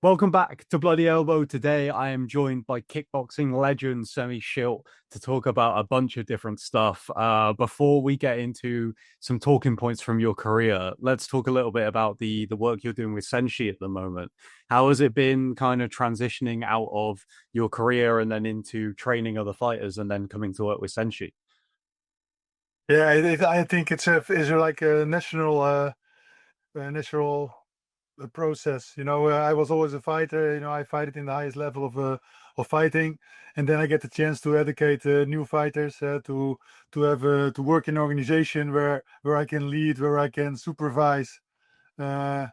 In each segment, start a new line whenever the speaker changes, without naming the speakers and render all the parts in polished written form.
Welcome back to Bloody Elbow. Today, I am joined by kickboxing legend Semmy Schilt to talk about a bunch of different stuff. Before we get into some talking points from your career, let's talk a little bit about the work you're doing with SENSHI at the moment. How has it been kind of transitioning out of your career and then into training other fighters and then coming to work with SENSHI?
Yeah, I think it's like a natural process. I was always a fighter. I fight it in the highest level of fighting, and then I get the chance to educate new fighters to work in an organization where I can lead, where I can supervise uh,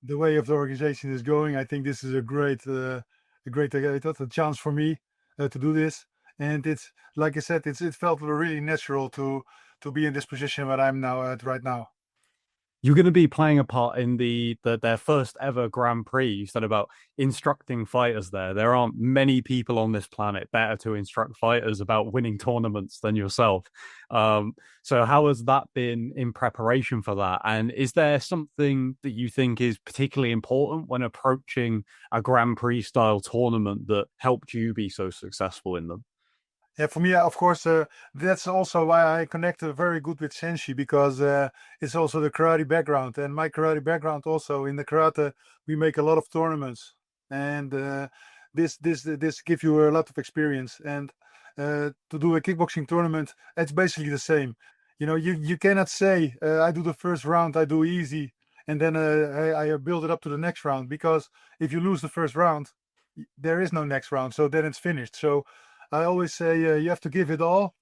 the way of the organization is going. I think this is a chance for me to do this, and it's like I said, it felt really natural to be in this position where I'm now at right now.
You're going to be playing a part in their first ever Grand Prix. You said about instructing fighters there. There aren't many people on this planet better to instruct fighters about winning tournaments than yourself. Um, so how has that been in preparation for that? And is there something that you think is particularly important when approaching a Grand Prix style tournament that helped you be so successful in them?
Yeah, for me, of course, that's also why I connect very good with Senshi because it's also the karate background, and my karate background also in the karate, we make a lot of tournaments, and this gives you a lot of experience. And to do a kickboxing tournament, it's basically the same. You cannot say I do the first round, I do easy, and then I build it up to the next round because if you lose the first round, there is no next round, so then it's finished. So I always say you have to give it all.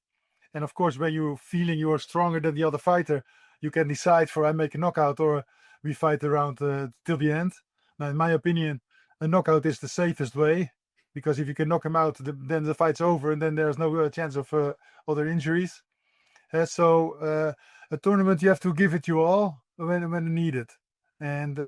And of course, when you're feeling you're stronger than the other fighter, you can decide for I make a knockout or we fight around till the end. Now, in my opinion, a knockout is the safest way because if you can knock him out, then the fight's over and then there's no chance of other injuries. So a tournament, you have to give it your all when needed, and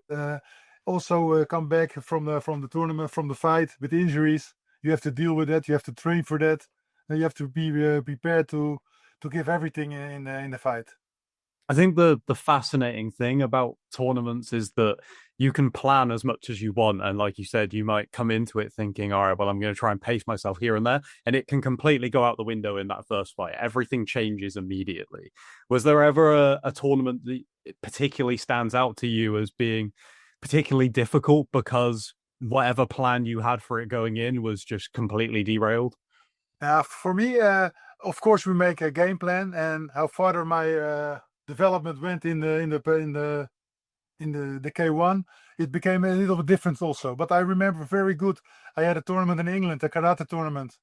also come back from the tournament from the fight with injuries. You have to deal with that. You have to train for that. And you have to be prepared to give everything in the fight.
I think the fascinating thing about tournaments is that you can plan as much as you want, and like you said, you might come into it thinking, "All right, well, I'm going to try and pace myself here and there," and it can completely go out the window in that first fight. Everything changes immediately. Was there ever a tournament that particularly stands out to you as being particularly difficult because whatever plan you had for it going in was just completely derailed?
For me, of course, we make a game plan and how further my development went in the K1, it became a little bit different also. But I remember very good. I had a tournament in England, a karate tournament,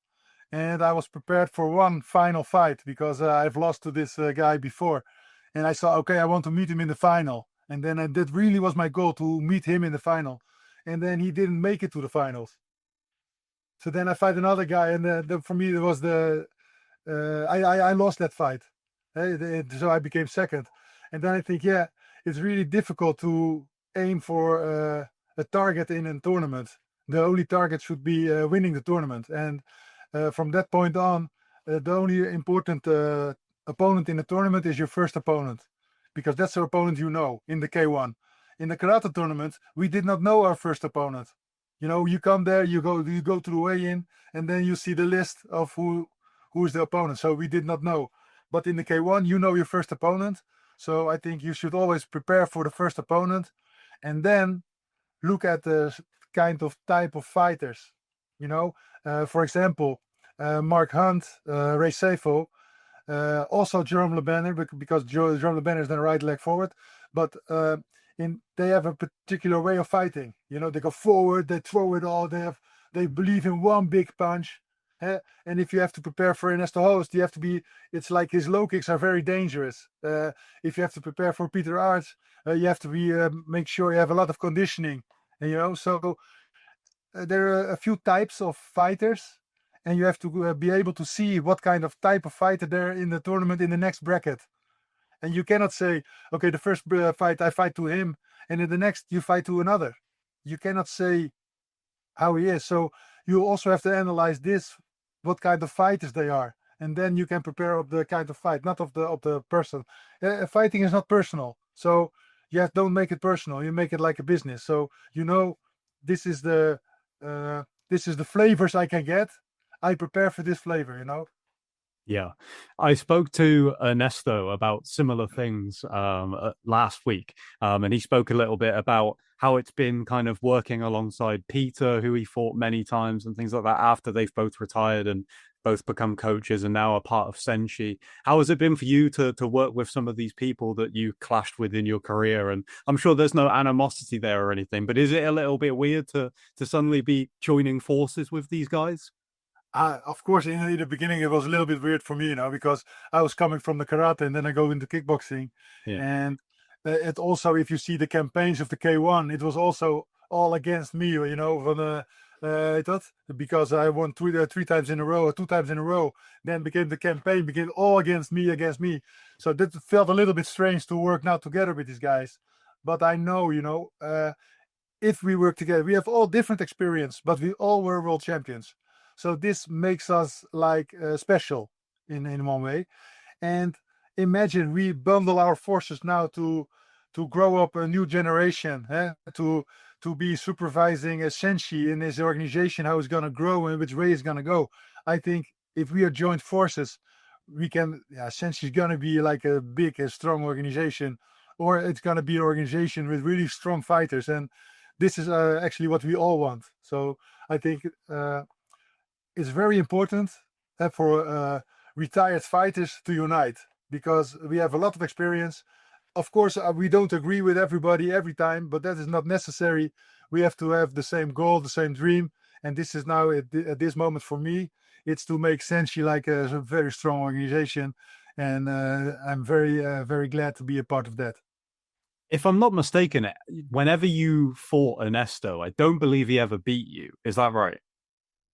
and I was prepared for one final fight because I've lost to this guy before, and I saw okay, I want to meet him in the final, and then that really was my goal to meet him in the final, and then he didn't make it to the finals. So then I fight another guy, and for me it was I lost that fight. So I became second, and then I think yeah, it's really difficult to aim for a target in a tournament. The only target should be winning the tournament, and from that point on, the only important opponent in the tournament is your first opponent, because that's the opponent you know in the K1. In the karate tournament, we did not know our first opponent. You come there, you go to the weigh-in, and then you see the list of who is the opponent. So we did not know. But in the K1, you know your first opponent. So I think you should always prepare for the first opponent, and then look at the kind of type of fighters. For example, Mark Hunt, Ray Safo, also Jerome Lebanner, because Jerome Lebanner is the right leg forward, but they have a particular way of fighting. They go forward, they throw it all. They believe in one big punch. And if you have to prepare for Ernesto Hoost, you have to be. It's like his low kicks are very dangerous. If you have to prepare for Peter Arts, you have to be make sure you have a lot of conditioning. So there are a few types of fighters, and you have to be able to see what kind of type of fighter there in the tournament in the next bracket. And you cannot say, okay, the first fight I fight to him, and in the next you fight to another. You cannot say how he is. So you also have to analyze this, what kind of fighters they are, and then you can prepare of the kind of fight, not of the person. Fighting is not personal, so don't make it personal. You make it like a business. So this is the flavors I can get. I prepare for this flavor, you know.
Yeah. I spoke to Ernesto about similar things last week. And he spoke a little bit about how it's been kind of working alongside Peter, who he fought many times and things like that after they've both retired and both become coaches and now are part of SENSHI. How has it been for you to work with some of these people that you clashed with in your career? And I'm sure there's no animosity there or anything, but is it a little bit weird to suddenly be joining forces with these guys?
Of course, in the beginning, it was a little bit weird for me, you know, because I was coming from the karate and then I go into kickboxing.
Yeah.
And it also, if you see the campaigns of the K1, it was also all against me, you know, van that, because I won three times in a row or 2 times in a row. Then became the campaign, became all against me, against me. So that felt a little bit strange to work now together with these guys. But I know, you know, if we work together, we have all different experience, but we all were world champions. So this makes us like special in one way. And imagine we bundle our forces now to grow up a new generation, to be supervising a SENSHI in his organization, how it's going to grow and which way it's going to go. I think if we are joint forces, we can, yeah, SENSHI is going to be like a big, a strong organization, or it's going to be an organization with really strong fighters. And this is actually what we all want. So I think it's very important for retired fighters to unite, because we have a lot of experience. Of course, we don't agree with everybody every time, but that is not necessary. We have to have the same goal, the same dream. And this is now at this moment for me, it's to make SENSHI like a very strong organization. And I'm very glad to be a part of that.
If I'm not mistaken, whenever you fought Ernesto, I don't believe he ever beat you. Is that right?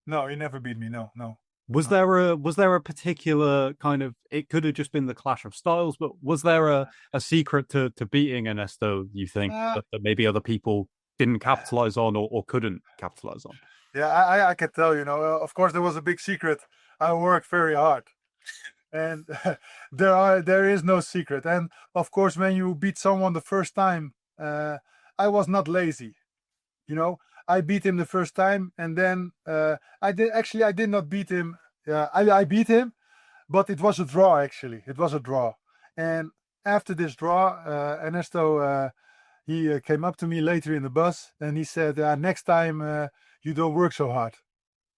No, he never beat me. No, no.
Was there a particular kind of, it could have just been the clash of styles, but was there a secret to beating Ernesto, you think,
Uh,
that maybe other people didn't capitalize on or couldn't capitalize on?
yeah, I can tell, you know, of course there was a big secret. I worked very hard. And there is no secret. And of course, when you beat someone the first time, I was not lazy, you know. I beat him the first time, and then I did not beat him. I beat him, but it was a draw. Actually, it was a draw. And after this draw, Ernesto he came up to me later in the bus and he said, "Next time you don't work so hard."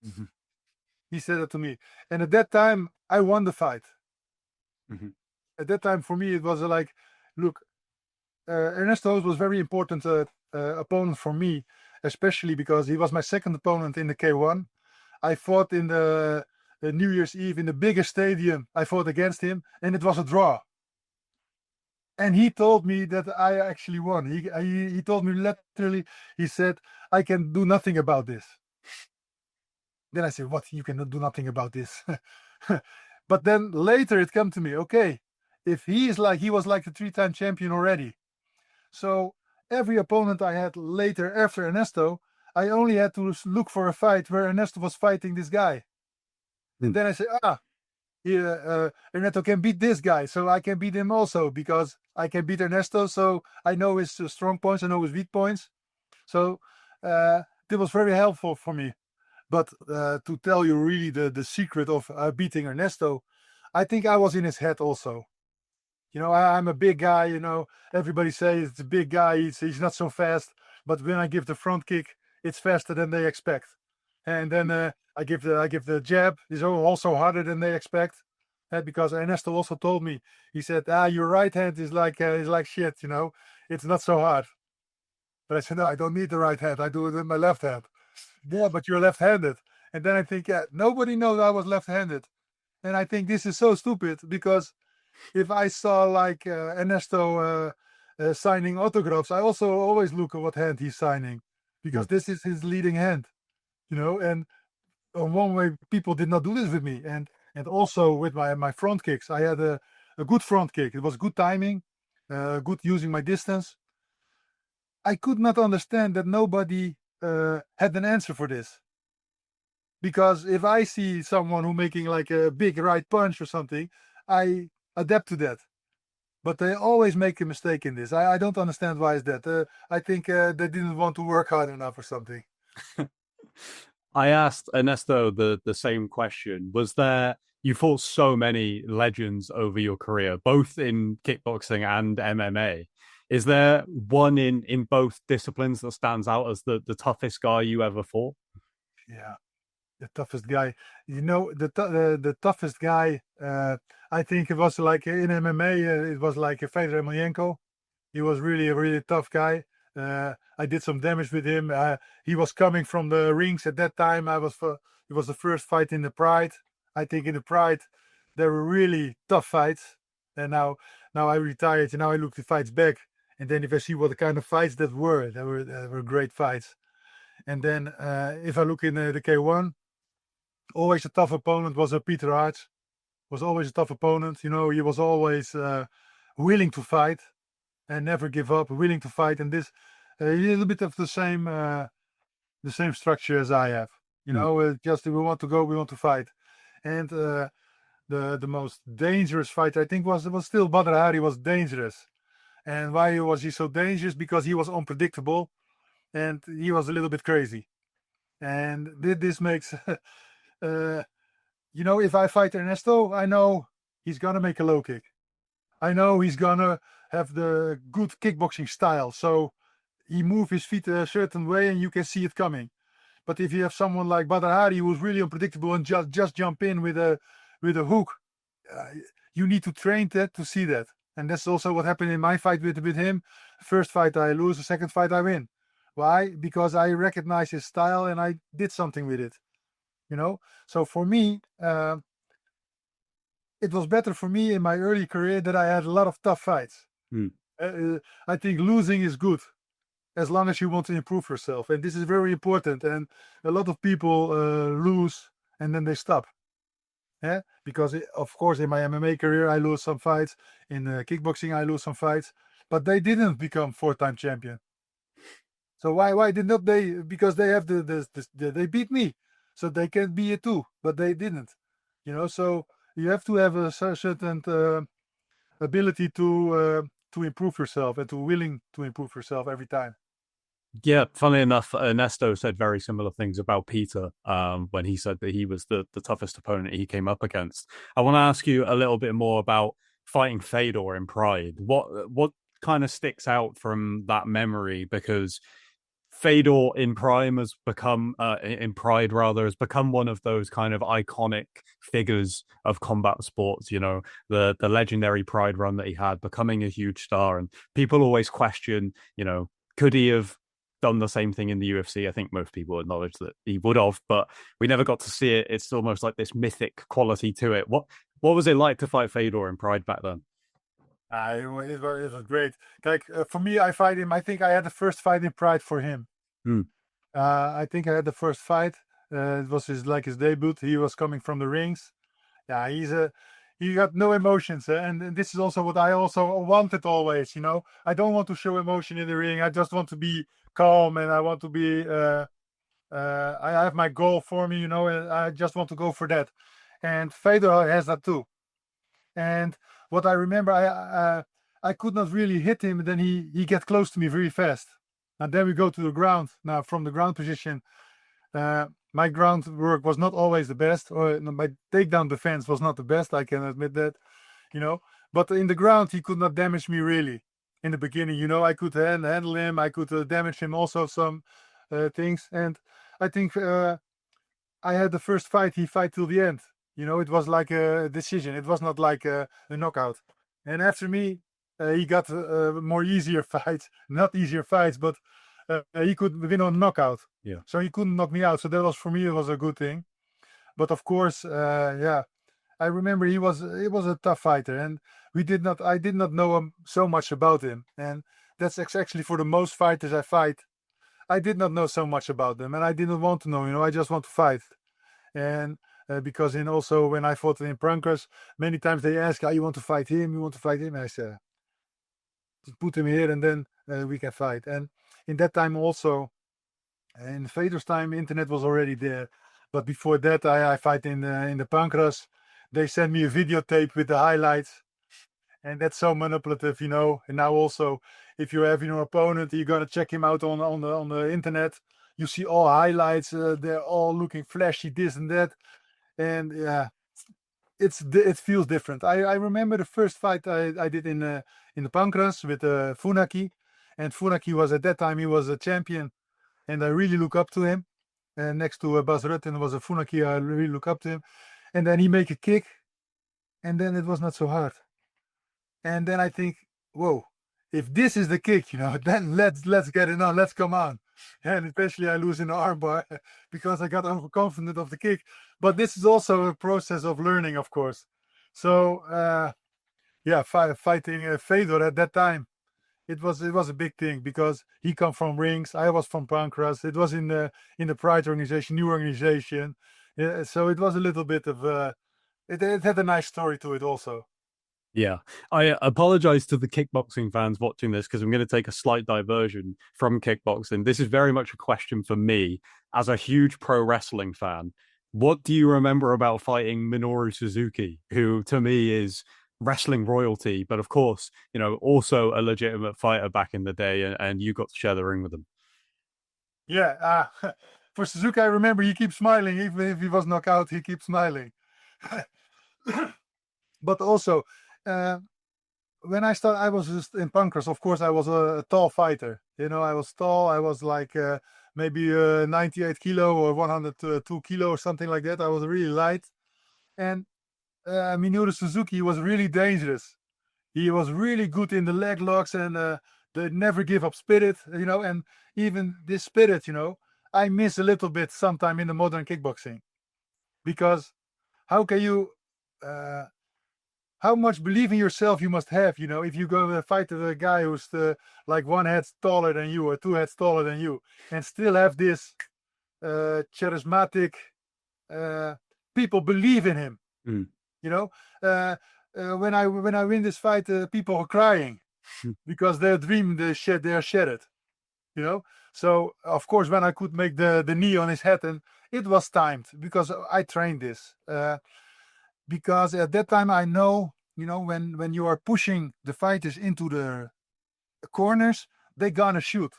Mm-hmm.
He said that to me, and at that time I won the fight.
Mm-hmm.
At that time, for me, it was like, look, Ernesto was very important opponent for me, especially because he was my second opponent in the K1. I fought in the New Year's Eve in the biggest stadium. I fought against him, and it was a draw. And he told me that I actually won. He told me literally, he said, "I can do nothing about this." Then I said, "What? You can do nothing about this?" But then later it came to me, okay, if he was like the 3-time champion already. So every opponent I had later after Ernesto, I only had to look for a fight where Ernesto was fighting this guy. And then I said, Ernesto can beat this guy, so I can beat him also, because I can beat Ernesto, so I know his strong points, I know his weak points. So it was very helpful for me. But to tell you really the secret of beating Ernesto, I think I was in his head also. You know, I'm a big guy, you know, everybody says it's a big guy, he's not so fast. But when I give the front kick, it's faster than they expect. And then I give the jab, it's also harder than they expect. Because Ernesto also told me, he said, your right hand is like shit, you know, it's not so hard. But I said, no, I don't need the right hand, I do it with my left hand. Yeah, but you're left-handed. And then I think, yeah, nobody knows I was left-handed. And I think this is so stupid, because if I saw like Ernesto signing autographs, I also always look at what hand he's signing, because this is his leading hand, you know. And on one way, people did not do this with me. And also with my front kicks, I had a good front kick. It was good timing, good using my distance. I could not understand that nobody had an answer for this, because if I see someone who making like a big right punch or something, I adapt to that. but they always make a mistake in this. I don't understand why is that. I think they didn't want to work hard enough or something.
I asked Ernesto the same question. Was there you fought so many legends over your career, both in kickboxing and MMA. Is there one in both disciplines that stands out as the toughest guy you ever fought?
Yeah, the toughest guy. The toughest guy. I think it was like in MMA. It was like Fedor Emelianenko. He was really a really tough guy. I did some damage with him. He was coming from the rings at that time. It was the first fight in the Pride. I think in the Pride there were really tough fights. And now I retired. And now I look the fights back. And then if I see what the kind of fights that were, they were great fights. And then if I look in the K1, always a tough opponent was Peter Arts. Was always a tough opponent. He was always willing to fight and never give up, willing to fight. And this a little bit of the same structure as I have. Just we want to go, we want to fight. And the most dangerous fight I think was still Badr Hari was dangerous. And why was he so dangerous? Because he was unpredictable, and he was a little bit crazy. And this makes, if I fight Ernesto, I know he's gonna make a low kick. I know he's gonna have the good kickboxing style. So he moves his feet a certain way, and you can see it coming. But if you have someone like Badr Hari who's really unpredictable and just jump in with a hook, you need to train that to see that. And that's also what happened in my fight with him. First fight I lose, the second fight I win. Why? Because I recognize his style and I did something with it. So for me, it was better for me in my early career that I had a lot of tough fights. I think losing is good as long as you want to improve yourself. And this is very important. And a lot of people lose and then they stop. Yeah, because of course in my MMA career I lose some fights, in kickboxing I lose some fights, but they didn't become 4-time champion. So why did not they? Because they have they beat me, so they can be it too, but they didn't. So you have to have a certain ability to improve yourself and to willing to improve yourself every time.
Yeah, funnily enough, Ernesto said very similar things about Peter when he said that he was the toughest opponent he came up against. I want to ask you a little bit more about fighting Fedor in Pride. What kind of sticks out from that memory? Because Fedor in Prime has become in Pride rather has become one of those kind of iconic figures of combat sports. The legendary Pride run that he had, becoming a huge star, and people always question, could he have done the same thing in the UFC? I think most people acknowledge that he would have, but we never got to see it. It's almost like this mythic quality to it. What was it like to fight Fedor in Pride back then?
It was great. Like for me, I fight him. I think I had the first fight in Pride for him. I think I had the first fight. It was his debut. He was coming from the rings. Yeah, he got no emotions, and this is also what I also wanted always. I don't want to show emotion in the ring. I just want to be calm, and I want to be. I have my goal for me, and I just want to go for that. And Fedor has that too. And what I remember, I could not really hit him. And then he get close to me very fast. And then we go to the ground. Now from the ground position, my ground work was not always the best, or my takedown defense was not the best. I can admit that, But in the ground, he could not damage me really. In the beginning, I could handle him. I could damage him also some things. And I think I had the first fight. He fight till the end. It was like a decision. It was not like a knockout. And after me, he got more easier fights. Not easier fights, but he could win on knockout.
Yeah.
So he couldn't knock me out. So that was for me. It was a good thing. But of course, I remember he was a tough fighter, and I did not know him so much about him. And that's actually for the most fighters I fight. I did not know so much about them, and I didn't want to know. I just want to fight. And because also when I fought in Prankers, many times they ask, you want to fight him? You want to fight him? And I said, just put him here, and then we can fight. And in that time also, in Fedor's time, internet was already there. But before that, I fight in the Pancras. They sent me a videotape with the highlights. And that's so manipulative, And now also, if you have your opponent, you're gonna check him out on the internet. You see all highlights. They're all looking flashy, this and that, and yeah, it feels different. I remember the first fight I did in the Pancras with Funaki, and Funaki was at that time he was a champion, and I really look up to him. And next to Bas Rutten was a Funaki, I really look up to him. And then he make a kick, and then it was not so hard. And then I think, whoa, if this is the kick, then let's get it on, let's come on. And especially I lose in the armbar because I got overconfident of the kick. But this is also a process of learning, of course. So yeah, fighting Fedor at that time, it was a big thing because he come from rings, I was from Pancras. It was in the Pride organization, new organization. Yeah, so it was a little bit of it had a nice story to it also.
Yeah, I apologize to the kickboxing fans watching this because I'm going to take a slight diversion from kickboxing. This is very much a question for me as a huge pro wrestling fan. What do you remember about fighting Minoru Suzuki, who to me is wrestling royalty, but of course, also a legitimate fighter back in the day, and you got to share the ring with him?
Yeah, for Suzuki, I remember he keeps smiling. Even if he was knocked out, he keeps smiling. But also, when I started, I was just in Pancras. Of course, I was a tall fighter. I was tall. I was like maybe 98 kilo or 102 kilo or something like that. I was really light. And Minoru Suzuki was really dangerous. He was really good in the leg locks and the never give up spirit, and even this spirit, I miss a little bit sometime in the modern kickboxing. Because how can you how much belief in yourself you must have, if you go to fight with a guy who's like one head taller than you or two heads taller than you, and still have this charismatic people believe in him.
Mm.
When I win this fight, people are crying because their dream they are shattered. So of course when I could make the knee on his head, and it was timed because I trained this. Because at that time I know, when you are pushing the fighters into the corners, they're gonna shoot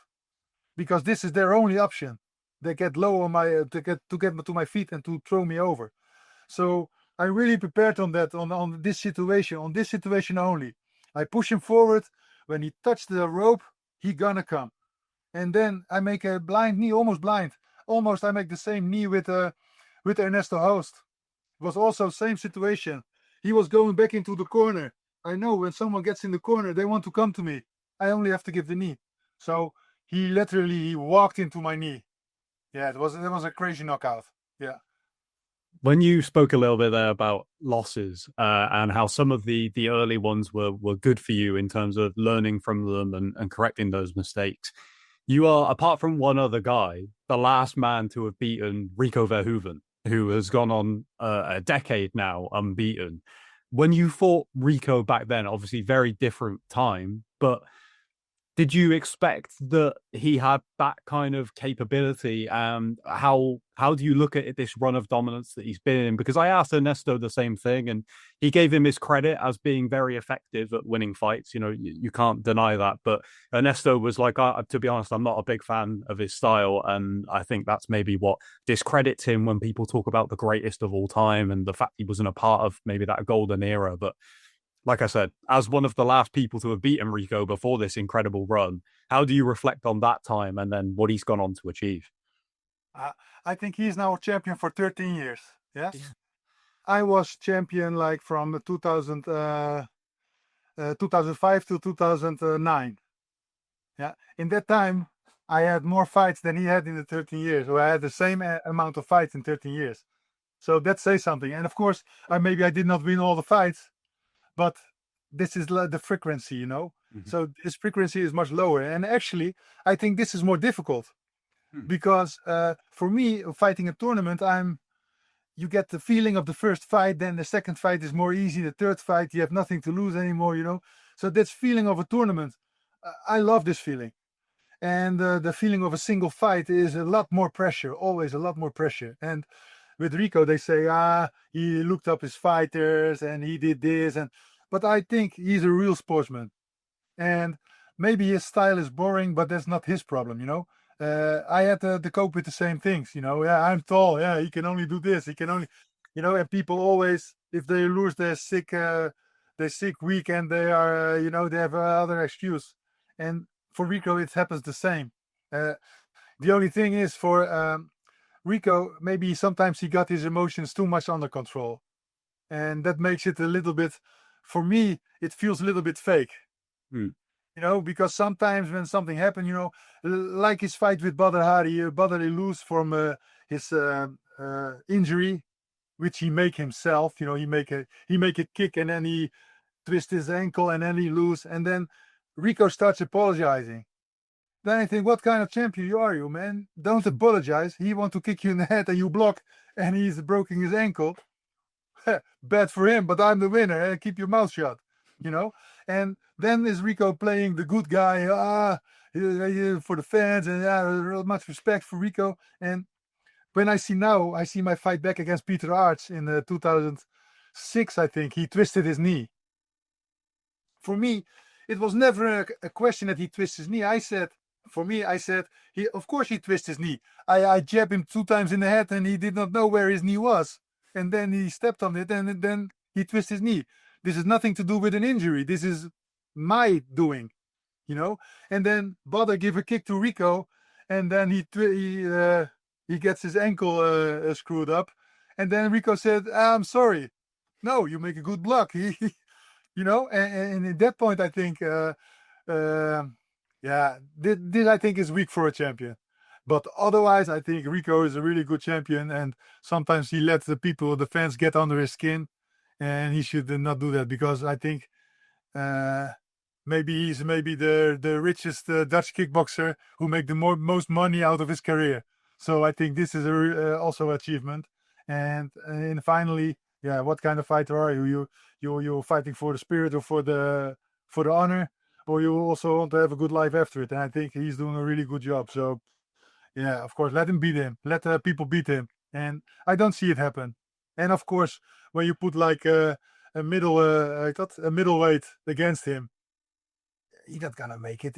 because this is their only option. They get low on my to get to my feet and to throw me over. So I really prepared on that on this situation only. I push him forward. When he touched the rope, he gonna come, and then I make a blind knee, almost blind. Almost I make the same knee with Ernesto Hoost. It was also same situation. He was going back into the corner. I know when someone gets in the corner, they want to come to me. I only have to give the knee. So he literally walked into my knee. Yeah, it was a crazy knockout. Yeah.
When you spoke a little bit there about losses and how some of the early ones were good for you in terms of learning from them and correcting those mistakes, you are, apart from one other guy, the last man to have beaten Rico Verhoeven, who has gone on a decade now unbeaten. When you fought Rico back then, obviously very different time, but did you expect that he had that kind of capability? And how do you look at this run of dominance that he's been in? Because I asked Ernesto the same thing, and he gave him his credit as being very effective at winning fights. You can't deny that. But Ernesto was like, to be honest, I'm not a big fan of his style, and I think that's maybe what discredits him when people talk about the greatest of all time and the fact he wasn't a part of maybe that golden era. But like I said, as one of the last people to have beaten Rico before this incredible run, how do you reflect on that time and then what he's gone on to achieve?
I think he's now champion for 13 years. Yes. Yeah. I was champion like from 2005 to 2009. Yeah. In that time, I had more fights than he had in the 13 years. So I had the same amount of fights in 13 years. So that says something. And of course, maybe I did not win all the fights, but this is the frequency, Mm-hmm. So this frequency is much lower. And actually, I think this is more difficult because for me, fighting a tournament, you get the feeling of the first fight, then the second fight is more easy. The third fight, you have nothing to lose anymore, So this feeling of a tournament, I love this feeling. And the feeling of a single fight is a lot more pressure, always a lot more pressure. And with Rico, they say, he looked up his fighters and he did this. but I think he's a real sportsman. And maybe his style is boring, but that's not his problem, you know. I had to cope with the same things, you know. Yeah, I'm tall. Yeah, he can only do this. He can only, you know. And people always, if they lose their sick week, and they are, you know, they have other excuse. And for Rico, it happens the same. Uh, the only thing is for Rico, maybe sometimes he got his emotions too much under control, and that makes it a little bit. For me, it feels a little bit fake.
Hmm.
You know, because sometimes when something happened, you know, like his fight with Badr Hari, Badr lose from his injury, which he make himself. You know, he make a kick and then he twist his ankle and then he lose, and then Rico starts apologizing. Then I think, what kind of champion are you, man? Don't apologize. He want to kick you in the head and you block, and he's broken his ankle. Bad for him, but I'm the winner. Keep your mouth shut, you know. And then is Rico playing the good guy for the fans, and real much respect for Rico. And when I see my fight back against Peter Arts in 2006, I think he twisted his knee. For me, it was never a question that he twists his knee. I said, he, of course he twists his knee. I jabbed him 2 times in the head and he did not know where his knee was. And then he stepped on it and then he twisted his knee. This is nothing to do with an injury. This is my doing, you know. And then Badr give a kick to Rico, and then he gets his ankle screwed up. And then Rico said, "I'm sorry." No, you make a good block. You know, and at that point, I think, this I think is weak for a champion. But otherwise, I think Rico is a really good champion, and sometimes he lets the fans get under his skin, and he should not do that, because I think maybe he's the richest Dutch kickboxer who make the most money out of his career. So I think this is also achievement. And finally, yeah, what kind of fighter are you? You're fighting for the spirit or for the honor, or you also want to have a good life after it. And I think he's doing a really good job. So yeah, of course, let him beat him. Let people beat him. And I don't see it happen. And of course, when you put like a middleweight against him, he's not gonna make it.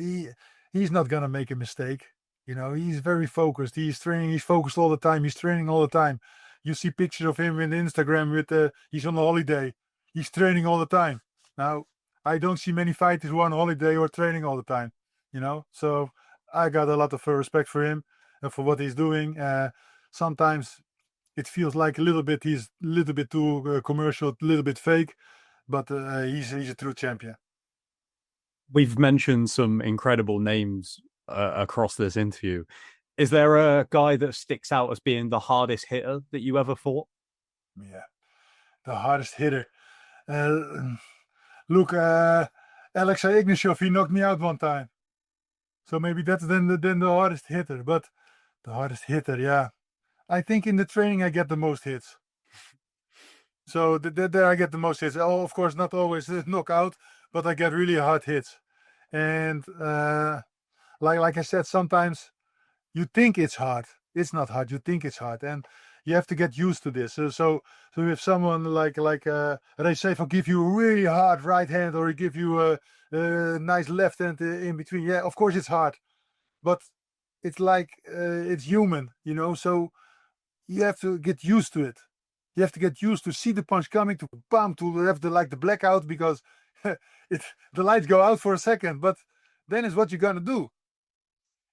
He's not gonna make a mistake. You know, he's very focused. He's training. He's focused all the time. He's training all the time. You see pictures of him in Instagram with he's on a holiday. He's training all the time. Now, I don't see many fighters who are on holiday or training all the time. You know, so I got a lot of respect for him and for what he's doing. Sometimes it feels like he's a little bit too commercial, a little bit fake, but he's a true champion.
We've mentioned some incredible names across this interview. Is there a guy that sticks out as being the hardest hitter that you ever fought?
Yeah, the hardest hitter. Look, Alexei Ignashov, he knocked me out one time. So maybe that's then the hardest hitter. But the hardest hitter, yeah. I think in the training I get the most hits. So there I get the most hits. Oh, of course, not always knockout, but I get really hard hits. And like I said, sometimes you think it's hard. It's not hard. You think it's hard, and you have to get used to this. So if someone like Recep give you a really hard right hand, or he give you a nice left hand in between, yeah, of course it's hard, but it's like it's human, you know. So you have to get used to it. You have to get used to see the punch coming, to bam, to have the blackout, because the lights go out for a second, but then it's what you're gonna do.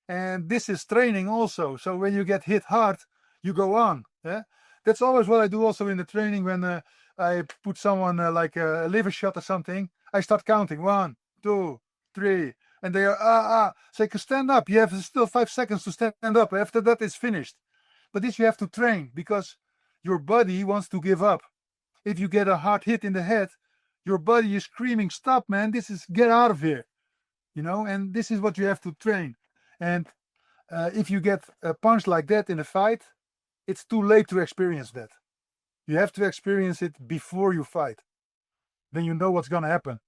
And this is training also. So when you get hit hard, you go on. Yeah, that's always what I do also in the training. When I put someone like a liver shot or something, I start counting 1, 2, 3, and they are So you can stand up. You have still 5 seconds to stand up. After that, it's finished. But this you have to train, because your body wants to give up. If you get a hard hit in the head, your body is screaming, "Stop, man! Get out of here!" You know, and this is what you have to train. And if you get a punch like that in a fight, it's too late to experience that. You have to experience it before you fight. Then you know what's going to happen.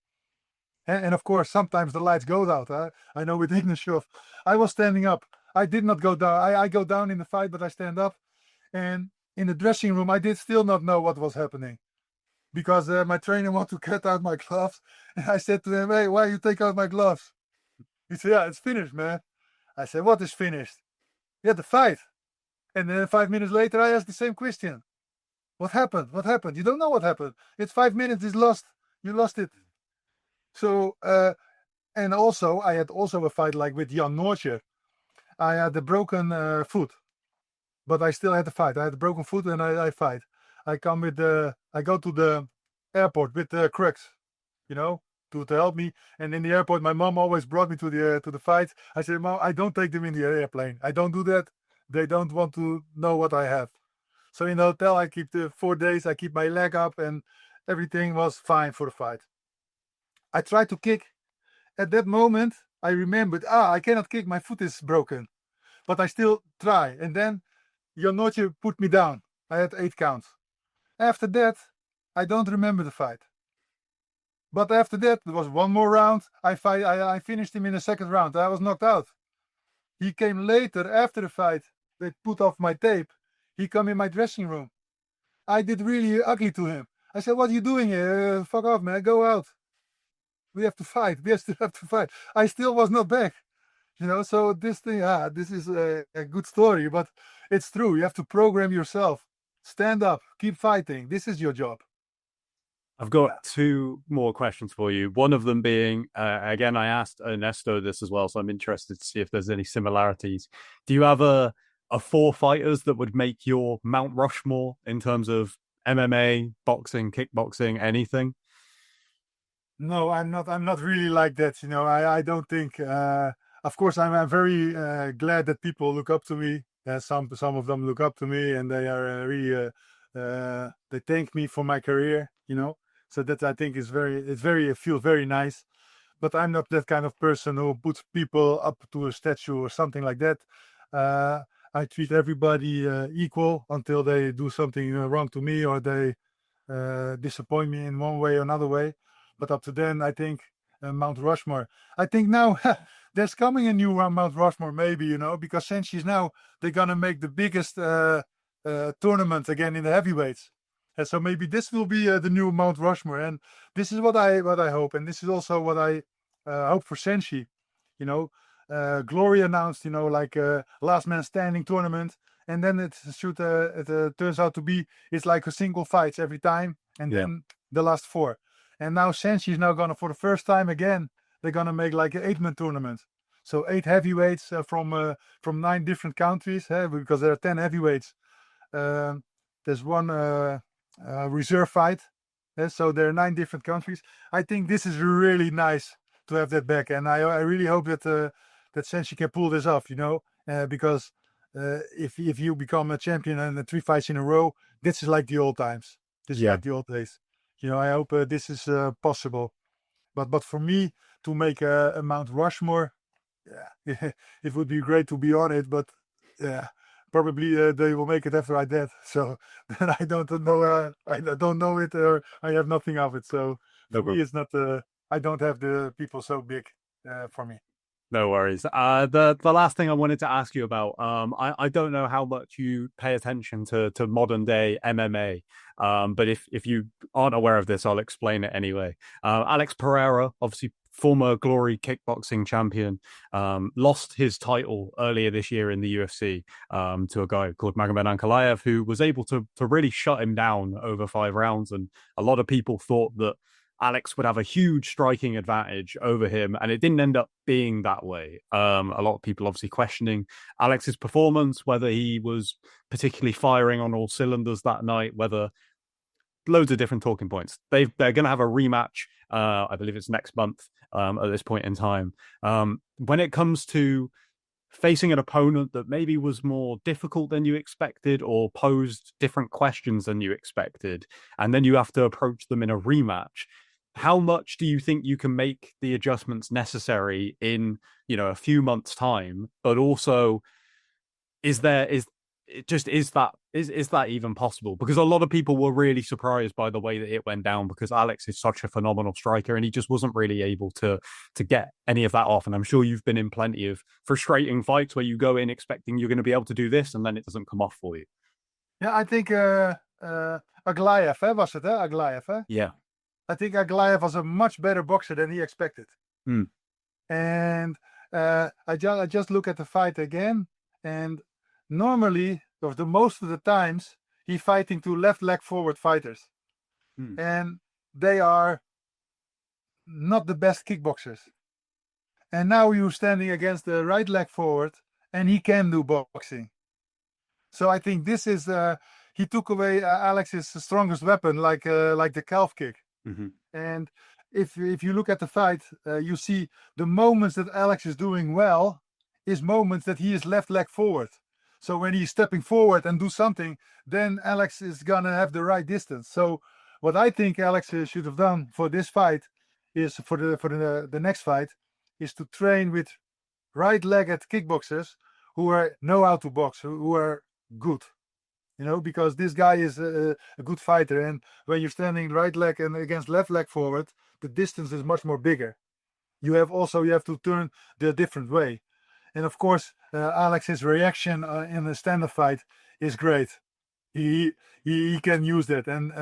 And of course, sometimes the lights go out. I know with Ignashov, I was standing up. I did not go down. I go down in the fight, but I stand up. And in the dressing room, I did still not know what was happening. because my trainer wanted to cut out my gloves. And I said to him, "Hey, why you take out my gloves?" He said, "Yeah, it's finished, man." I said, "What is finished?" "Yeah, the fight." And then 5 minutes later, I asked the same question. "What happened? What happened?" "You don't know what happened. It's 5 minutes. It's lost. You lost it." So, and also, I had also a fight like with Jan Noortje. I had a broken foot, but I still had to fight. I had a broken foot and I fight. I go to the airport with the crutch, you know, to help me. And in the airport, my mom always brought me to the fight. I said, "Mom, I don't take them in the airplane. I don't do that. They don't want to know what I have." So in the hotel, I keep the 4 days. I keep my leg up, and everything was fine for the fight. I tried to kick. At that moment, I remembered, I cannot kick. My foot is broken, but I still try. And then Janoche put me down. I had 8 counts. After that, I don't remember the fight. But after that, there was one more round. I finished him in the second round. I was knocked out. He came later after the fight. They put off my tape. He come in my dressing room. I did really ugly to him. I said, "What are you doing here? Fuck off, man. Go out. We have to fight. We still have to fight." I still was not back. So this thing, this is a good story, but it's true. You have to program yourself. Stand up. Keep fighting. This is your job.
I've got two more questions for you. One of them being, again, I asked Ernesto this as well, so I'm interested to see if there's any similarities. Do you have a 4 fighters that would make your Mount Rushmore in terms of MMA, boxing, kickboxing, anything?
No, I'm not. I'm not really like that. I don't think. Of course, I'm very glad that people look up to me. Some of them look up to me, and they are really they thank me for my career. So that I think is it feels very nice. But I'm not that kind of person who puts people up to a statue or something like that. I treat everybody equal until they do something wrong to me, or they disappoint me in one way or another way. But up to then, I think Mount Rushmore. I think now there's coming a new Mount Rushmore, maybe, because SENSHI now, they're going to make the biggest tournament again in the heavyweights. And so maybe this will be the new Mount Rushmore. And this is what I hope. And this is also what I hope for SENSHI. Glory announced, like last man standing tournament. And then it turns out to be, it's like a single fights every time. And then the last 4. And now SENSHI is now gonna, for the first time again, they're gonna make like an 8-man tournament. So 8 heavyweights from 9 different countries, because there are 10 heavyweights. There's one reserve fight. So there are 9 different countries. I think this is really nice to have that back, and I really hope that that SENSHI can pull this off. Because if you become a champion and 3 fights in a row, this is like the old times. This is like the old days. I hope this is possible. But for me to make a Mount Rushmore, it would be great to be on it. But probably they will make it after I dead. So then I don't know. I don't know it, or I have nothing of it. So for me, it's not. I don't have the people so big for me.
No worries. The last thing I wanted to ask you about, I don't know how much you pay attention to modern day MMA, but if you aren't aware of this, I'll explain it anyway. Alex Pereira, obviously former Glory kickboxing champion, lost his title earlier this year in the UFC to a guy called Magomed Ankalaev, who was able to really shut him down over 5 rounds, and a lot of people thought that Alex would have a huge striking advantage over him, and it didn't end up being that way. A lot of people obviously questioning Alex's performance, whether he was particularly firing on all cylinders that night, whether loads of different talking points. They're going to have a rematch. I believe it's next month at this point in time. When it comes to facing an opponent that maybe was more difficult than you expected or posed different questions than you expected, and then you have to approach them in a rematch, how much do you think you can make the adjustments necessary in a few months' time? But also, is that even possible? Because a lot of people were really surprised by the way that it went down, because Alex is such a phenomenal striker and he just wasn't really able to get any of that off. And I'm sure you've been in plenty of frustrating fights where you go in expecting you're going to be able to do this and then it doesn't come off for you.
Yeah, I think Aglaev, was it? Aglaev,
Yeah.
I think Aglaev was a much better boxer than he expected.
Mm.
And I just look at the fight again, and normally, or the most of the times, he's fighting two left leg forward fighters, and they are not the best kickboxers. And now you're standing against the right leg forward, and he can do boxing. So I think this is he took away Alex's strongest weapon, like the calf kick.
Mm-hmm.
And if you look at the fight, you see the moments that Alex is doing well is moments that he is left leg forward. So when he's stepping forward and do something, then Alex is gonna have the right distance. So what I think Alex should have done for this fight is for the next fight is to train with right-legged kickboxers who know how to box, who are good. Because this guy is a good fighter, and when you're standing right leg and against left leg forward, the distance is much more bigger. You have to turn the different way, and of course, Alex's reaction in the stand-up fight is great. He can use that, and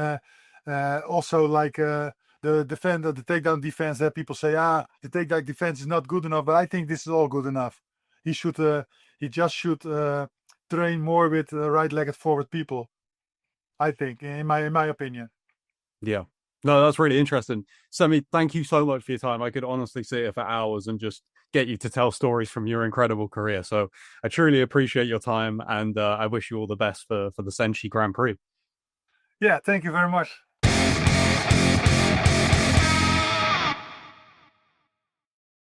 also like the takedown defense. That people say, the takedown defense is not good enough, but I think this is all good enough. He just should train more with right-legged forward people. I think, in my opinion.
Yeah. No, that's really interesting. Semmy, thank you so much for your time. I could honestly sit here for hours and just get you to tell stories from your incredible career. So I truly appreciate your time, and I wish you all the best for the SENSHI Grand Prix.
Yeah, thank you very much.